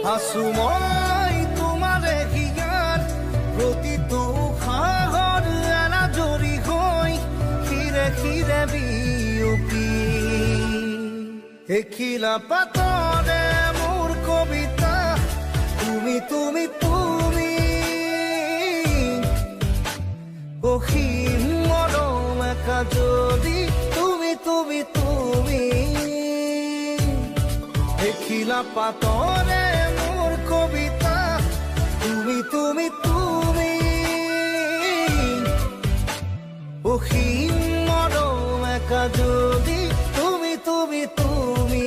আছো মই তোমাৰে হিয়াৰ প্ৰতিটো উশাহৰ এনাজৰি হৈ শিৰে শিৰে বিয়পি এখিলা পাতৰে মোৰ কবিতা তুমি তুমি তুমি অসীম মৰম একা যদি তুমি তুমি তুমি এখিলা পাতৰে মোৰ কবিতা তুমি তুমি তুমি অসীম মৰম একা যদি তুমি তুমি তুমি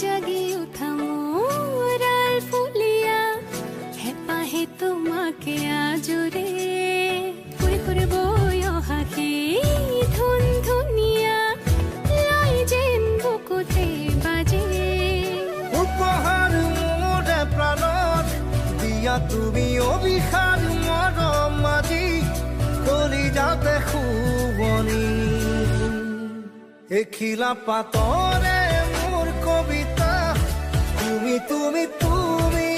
জাগি উঠা মোর আল ফুলিয়া হেপাহে তোমাকে আজরে ফুরে ফুরে বই হাসি ধুন ধুনিয়া লাই যেন বুকুতে বাজে উপহার মোরে প্রাণত দিয়া তুমি অভিসার মরম আজি কলি যাতে শুবনি এখিলা পাতৰে মোৰ কবিতা তুমি তুমি তুমি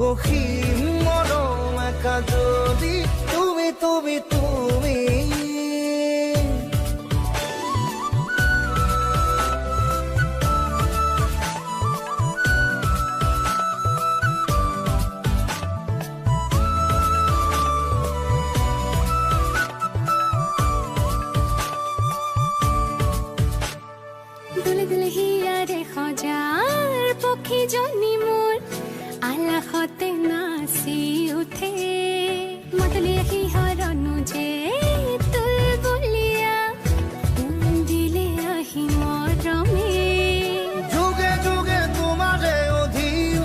অসীম মৰম একা যদি তুমি তুমি তুমি দুলে দুলে হিয়াৰে সজাৰ পক্ষীজনী মোৰ আলাসতে নাচি উঠে মতলি সিহৰনো যে তুলবুলীয়া দিলে আহি মৰমে যুগে যুগে তোমাৰে অধীন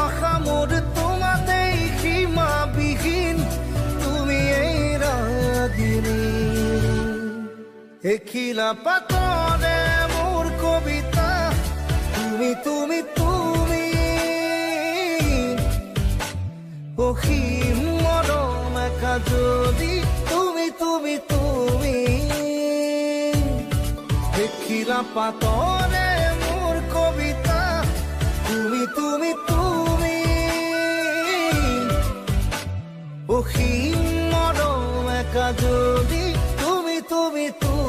আশা মোৰ তোমাতেই সীমাবিহীন তুমি এই ৰাগিনী এখিলা পাতৰে মোৰ কবিতা তুমি তুমি তুমি অসীম মৰম একা যদি তুমি তুমি তুমি এখিলা পাতৰে মোৰ কবিতা তুমি তুমি তুমি অসীম মৰম একা যদি তুমি তুমি তুমি